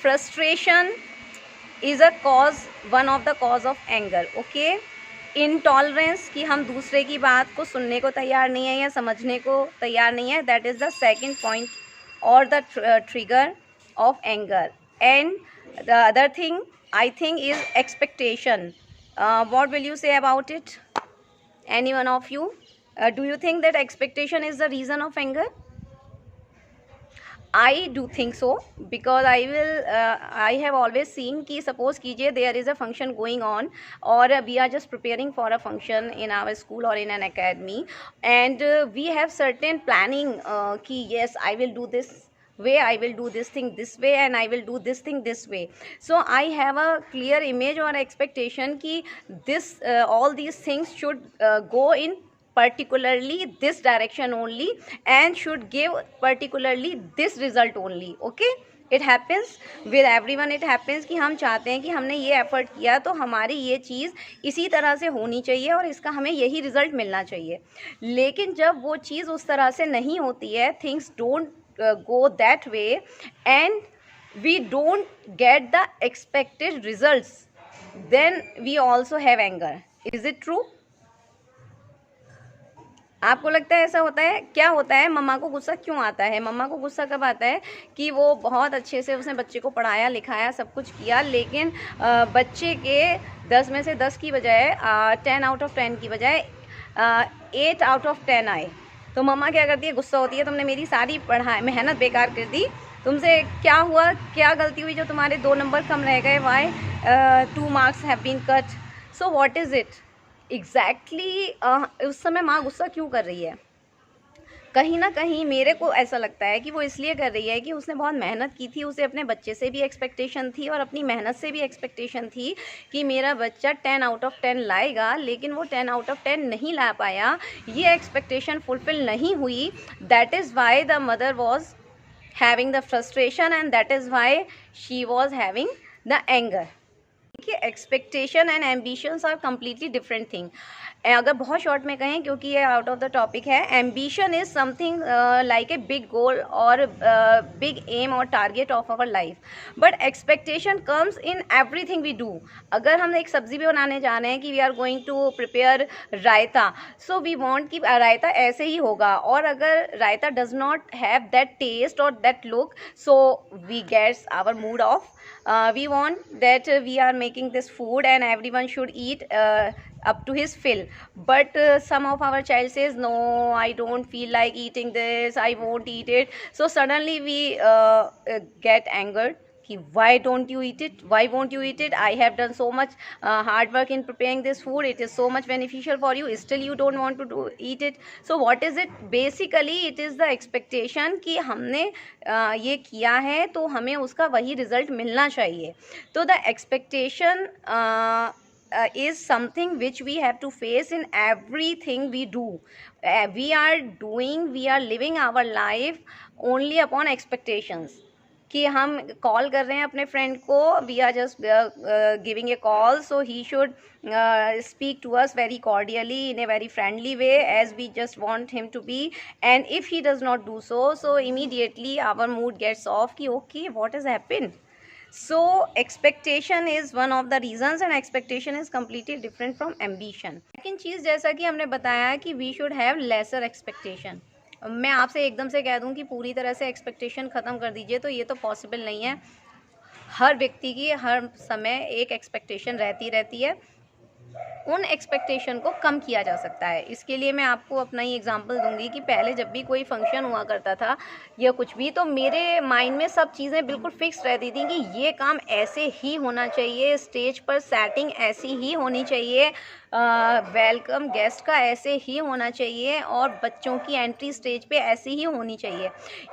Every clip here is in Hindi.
Frustration is a cause, one of the cause of anger. Okay, intolerance कि हम दूसरे की बात को सुनने को तैयार नहीं है या समझने को तैयार नहीं है, that is the second point और the trigger of anger. And the other thing I think is expectation. What will you say about it? Any one of you? Do you think that expectation is the reason of anger? I do think so, because I have always seen कि suppose कीजिए there is a function going on or we are just preparing for a function in our school or in an academy, and we have certain planning कि yes I will do this way, I will do this thing this way, and I will do this thing this way. So I have a clear image or expectation कि this all these things should go in particularly this direction only and should give particularly this result only. Okay, it happens with everyone. it happens कि हम चाहते हैं कि हमने ये एफर्ट किया तो हमारी ये चीज़ इसी तरह से होनी चाहिए और इसका हमें यही रिज़ल्ट मिलना चाहिए. लेकिन जब वो चीज़ उस तरह से नहीं होती है, things don't go that way and we don't get the expected results, then we also have anger. Is it true? आपको लगता है ऐसा होता है? क्या होता है, मम्मा को गुस्सा क्यों आता है? मम्मा को गुस्सा कब आता है कि वो बहुत अच्छे से उसने बच्चे को पढ़ाया लिखाया सब कुछ किया, लेकिन बच्चे के 10 में से 10 की बजाय 10 आउट ऑफ 10 की बजाय 8 आउट ऑफ 10 आए, तो मम्मा क्या करती है? गुस्सा होती है, तुमने मेरी सारी पढ़ाई मेहनत बेकार कर दी, तुमसे क्या हुआ, क्या गलती हुई जो तुम्हारे 2 नंबर कम रह गए? Why 2 marks have been cut? So what is it exactly? उस समय माँ गुस्सा क्यों कर रही है? कहीं ना कहीं मेरे को ऐसा लगता है कि वो इसलिए कर रही है कि उसने बहुत मेहनत की थी, उसे अपने बच्चे से भी एक्सपेक्टेशन थी और अपनी मेहनत से भी एक्सपेक्टेशन थी कि मेरा बच्चा 10 आउट ऑफ 10 लाएगा, लेकिन वो 10 आउट ऑफ 10 नहीं ला पाया, ये एक्सपेक्टेशन फुलफिल नहीं हुई. That is why the mother was having the frustration and that is why she was having the anger. देखिए, expectation and ambitions are completely different thing. अगर बहुत शॉर्ट में कहें, क्योंकि ये आउट ऑफ द टॉपिक है, ambition is something like a big goal और बिग एम और target of our life, but expectation comes in everything we do. अगर हम एक सब्जी भी बनाने जा रहे हैं कि we are going to prepare raita, so we want कि रायता ऐसे ही होगा, और अगर raita does not have that taste और that look, so we gets our mood off. We want that we are making this food and everyone should eat up to his fill, but some of our child says no, I don't feel like eating this, I won't eat it. So suddenly we get angered कि why don't you eat it, why won't you eat it, I have done so much hard work in preparing this food, it is so much beneficial for you, still you don't want to eat it. So what is it? Basically it is the expectation कि हमने ये किया है तो हमें उसका वही रिज़ल्ट मिलना चाहिए. तो the expectation is something which we have to face in everything we do. We are living our life only upon expectations. कि हम कॉल कर रहे हैं अपने फ्रेंड को, we are just giving a call, so he should speak to us very cordially in a very friendly way as we just want him to be, and if he does not do so, so immediately our mood gets off कि okay, what has happened? So expectation is one of the reasons and expectation is completely different from ambition. Second चीज़, जैसा कि हमने बताया कि we should have lesser expectation. मैं आपसे एकदम से कह दूं कि पूरी तरह से एक्सपेक्टेशन ख़त्म कर दीजिए, तो ये तो पॉसिबल नहीं है. हर व्यक्ति की हर समय एक एक्सपेक्टेशन रहती है. उन एक्सपेक्टेशन को कम किया जा सकता है. इसके लिए मैं आपको अपना ही एग्जांपल दूंगी कि पहले जब भी कोई फंक्शन हुआ करता था या कुछ भी, तो मेरे माइंड में सब चीज़ें बिल्कुल फिक्स रहती थी कि ये काम ऐसे ही होना चाहिए, स्टेज पर सेटिंग ऐसी ही होनी चाहिए, वेलकम गेस्ट का ऐसे ही होना चाहिए, और बच्चों की एंट्री स्टेज पे ऐसी ही होनी चाहिए.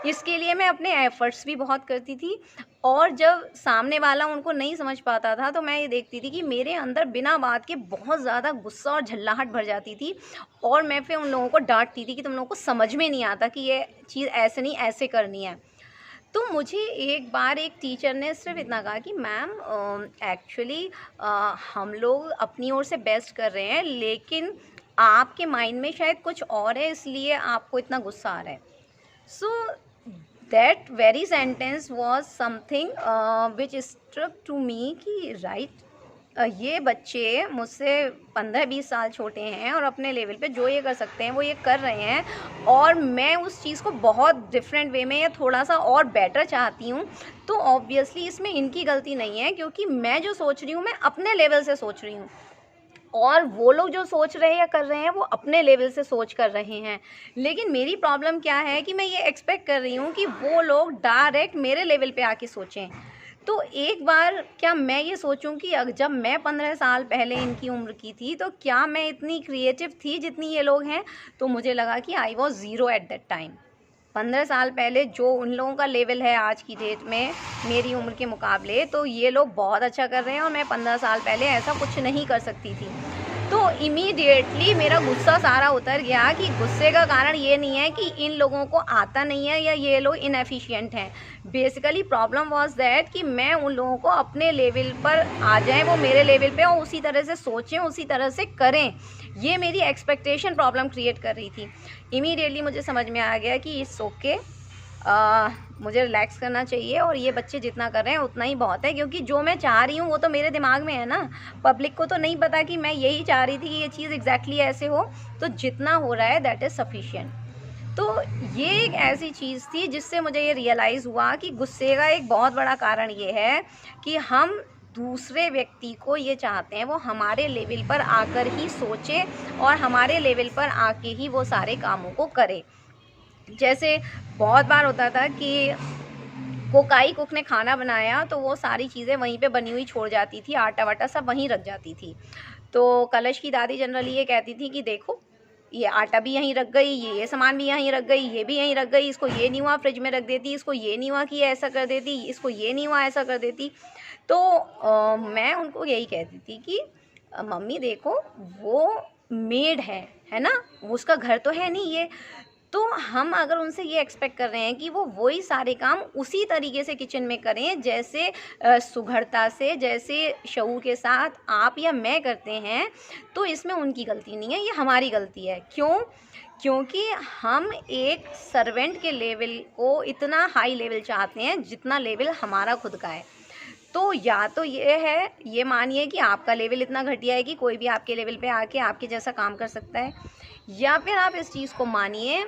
इसके लिए मैं अपने एफ़र्ट्स भी बहुत करती थी, और जब सामने वाला उनको नहीं समझ पाता था तो मैं ये देखती थी कि मेरे अंदर बिना बात के बहुत ज़्यादा गुस्सा और झल्लाहट भर जाती थी, और मैं फिर उन लोगों को डांटती थी कि तुम लोगों को समझ में नहीं आता कि ये चीज़ ऐसे नहीं ऐसे करनी है. तो मुझे एक बार एक टीचर ने सिर्फ इतना कहा कि मैम एक्चुअली हम लोग अपनी ओर से बेस्ट कर रहे हैं, लेकिन आपके माइंड में शायद कुछ और है, इसलिए आपको इतना गुस्सा आ रहा है. So that very sentence was something which struck to me कि राइट, ये बच्चे मुझसे 15-20 साल छोटे हैं और अपने लेवल पे जो ये कर सकते हैं वो ये कर रहे हैं, और मैं उस चीज़ को बहुत डिफरेंट वे में या थोड़ा सा और बेटर चाहती हूँ। तो ऑब्वियसली इसमें इनकी गलती नहीं है, क्योंकि मैं जो सोच रही हूँ मैं अपने लेवल से सोच रही हूँ, और वो लोग जो सोच रहे हैं या कर रहे हैं वो अपने लेवल से सोच कर रहे हैं। लेकिन मेरी प्रॉब्लम क्या है कि मैं ये एक्सपेक्ट कर रही हूँ कि वो लोग डायरेक्ट मेरे लेवल पे आके सोचें। तो एक बार क्या मैं ये सोचूं कि जब मैं 15 साल पहले इनकी उम्र की थी तो क्या मैं इतनी क्रिएटिव थी जितनी ये लोग हैं? तो मुझे लगा कि I was zero at that time. 15 साल पहले जो उन लोगों का लेवल है आज की डेट में मेरी उम्र के मुकाबले, तो ये लोग बहुत अच्छा कर रहे हैं, और मैं 15 साल पहले ऐसा कुछ नहीं कर सकती थी। तो इमीडिएटली मेरा गुस्सा सारा उतर गया कि गुस्से का कारण ये नहीं है कि इन लोगों को आता नहीं है या ये लोग इनएफिशिएंट हैं। बेसिकली प्रॉब्लम वाज दैट कि मैं उन लोगों को अपने लेवल पर आ जाएं, वो मेरे लेवल पे, और उसी तरह से सोचें, उसी तरह से करें। ये मेरी एक्सपेक्टेशन प्रॉब्लम क्रिएट कर रही थी। इमीडिएटली मुझे समझ में आ गया कि इट्स ओके, मुझे रिलैक्स करना चाहिए, और ये बच्चे जितना कर रहे हैं उतना ही बहुत है, क्योंकि जो मैं चाह रही हूँ वो तो मेरे दिमाग में है ना। पब्लिक को तो नहीं पता कि मैं यही चाह रही थी कि ये चीज़ एग्जैक्टली ऐसे हो, तो जितना हो रहा है दैट इज़ सफिशिएंट। तो ये एक ऐसी चीज़ थी जिससे मुझे ये रियलाइज़ हुआ कि गुस्से का एक बहुत बड़ा कारण ये है कि हम दूसरे व्यक्ति को ये चाहते हैं वो हमारे लेवल पर आकर ही सोचे और हमारे लेवल पर आके ही वो सारे कामों को करे। जैसे बहुत बार होता था कि कोकाई कुक ने खाना बनाया तो वो सारी चीज़ें वहीं पे बनी हुई छोड़ जाती थी, आटा वाटा सब वहीं रख जाती थी। तो कलश की दादी जनरली ये कहती थी कि देखो, ये आटा भी यहीं रख गई, ये सामान भी यहीं रख गई, ये भी यहीं रख गई, इसको ये नहीं हुआ फ्रिज में रख देती, इसको ये नहीं हुआ कि ये ऐसा कर देती, इसको ये नहीं हुआ ऐसा कर देती। तो मैं उनको यही कहती थी कि मम्मी देखो, वो मेड है ना, उसका घर तो है नहीं ये। तो हम अगर उनसे ये एक्सपेक्ट कर रहे हैं कि वो वही सारे काम उसी तरीके से किचन में करें जैसे सुघड़ता से, जैसे शऊर के साथ आप या मैं करते हैं, तो इसमें उनकी गलती नहीं है, ये हमारी गलती है। क्यों? क्योंकि हम एक सर्वेंट के लेवल को इतना हाई लेवल चाहते हैं जितना लेवल हमारा खुद का है। तो या तो ये है, ये मानिए कि आपका लेवल इतना घटिया है कि कोई भी आपके लेवल पे आके आपके जैसा काम कर सकता है, या फिर आप इस चीज़ को मानिए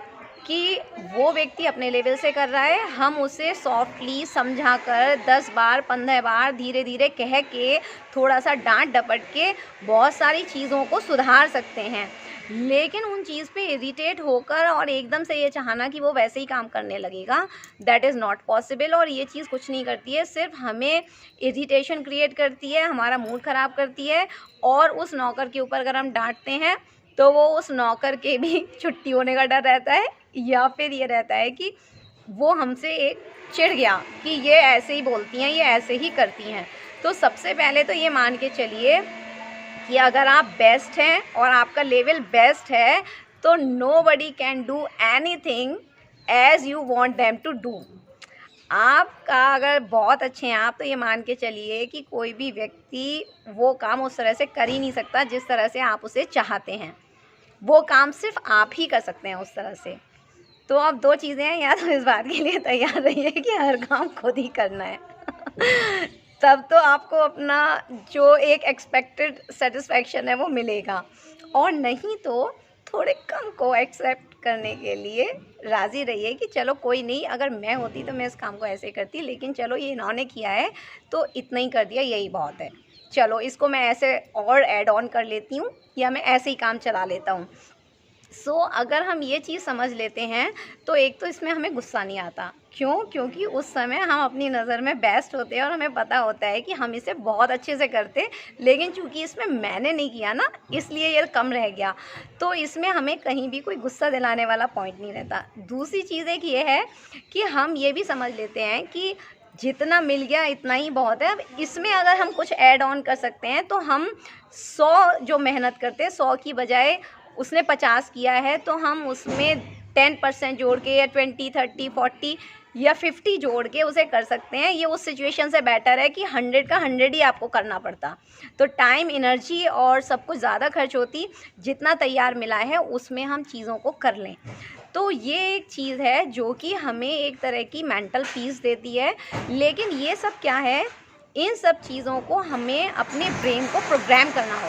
कि वो व्यक्ति अपने लेवल से कर रहा है, हम उसे सॉफ्टली समझा कर 10 बार 15 बार धीरे धीरे कह के थोड़ा सा डांट डपट के बहुत सारी चीज़ों को सुधार सकते हैं। लेकिन उन चीज़ पे इरिटेट होकर और एकदम से ये चाहना कि वो वैसे ही काम करने लगेगा, दैट इज़ नॉट पॉसिबल। और ये चीज़ कुछ नहीं करती है, सिर्फ हमें इरिटेशन क्रिएट करती है, हमारा मूड ख़राब करती है। और उस नौकर के ऊपर अगर हम डांटते हैं तो वो उस नौकर के भी छुट्टी होने का डर रहता है, या फिर ये रहता है कि वो हमसे एक चिढ़ गया कि ये ऐसे ही बोलती हैं, ये ऐसे ही करती हैं। तो सबसे पहले तो ये मान के चलिए कि अगर आप बेस्ट हैं और आपका लेवल बेस्ट है तो nobody can do anything as you want them to do. आपका अगर बहुत अच्छे हैं आप, तो ये मान के चलिए कि कोई भी व्यक्ति वो काम उस तरह से कर ही नहीं सकता जिस तरह से आप उसे चाहते हैं। वो काम सिर्फ आप ही कर सकते हैं उस तरह से। तो अब 2 चीज़ें हैं, या तो इस बात के लिए तैयार रहिए कि हर काम खुद ही करना है तब तो आपको अपना जो एक एक्सपेक्टेड सेटिस्फैक्शन है वो मिलेगा, और नहीं तो थोड़े कम को एक्सेप्ट करने के लिए राज़ी रहिए कि चलो कोई नहीं, अगर मैं होती तो मैं इस काम को ऐसे करती, लेकिन चलो ये इन्होंने किया है तो इतना ही कर दिया, यही बहुत है। चलो इसको मैं ऐसे और ऐड ऑन कर लेती हूँ, या मैं ऐसे ही काम चला लेता हूँ। सो अगर हम ये चीज़ समझ लेते हैं तो एक तो इसमें हमें गुस्सा नहीं आता। क्यों? क्योंकि उस समय हम अपनी नज़र में बेस्ट होते हैं और हमें पता होता है कि हम इसे बहुत अच्छे से करते, लेकिन चूंकि इसमें मैंने नहीं किया ना, इसलिए ये कम रह गया। तो इसमें हमें कहीं भी कोई गुस्सा दिलाने वाला पॉइंट नहीं रहता। दूसरी चीज़ एक ये है कि हम ये भी समझ लेते हैं कि जितना मिल गया इतना ही बहुत है। अब इसमें अगर हम कुछ ऐड ऑन कर सकते हैं तो हम 100 जो मेहनत करते हैं, 100 की बजाय उसने 50 किया है तो हम उसमें 10% जोड़ के या 20, 30, 40 या 50 जोड़ के उसे कर सकते हैं। ये उस सिचुएशन से बेटर है कि 100 का 100 ही आपको करना पड़ता, तो टाइम, एनर्जी और सब कुछ ज़्यादा खर्च होती। जितना तैयार मिला है उसमें हम चीज़ों को कर लें। तो ये एक चीज़ है जो कि हमें एक तरह की मेंटल पीस देती है। लेकिन ये सब क्या है, इन सब चीज़ों को हमें अपने ब्रेन को प्रोग्राम करना होगा।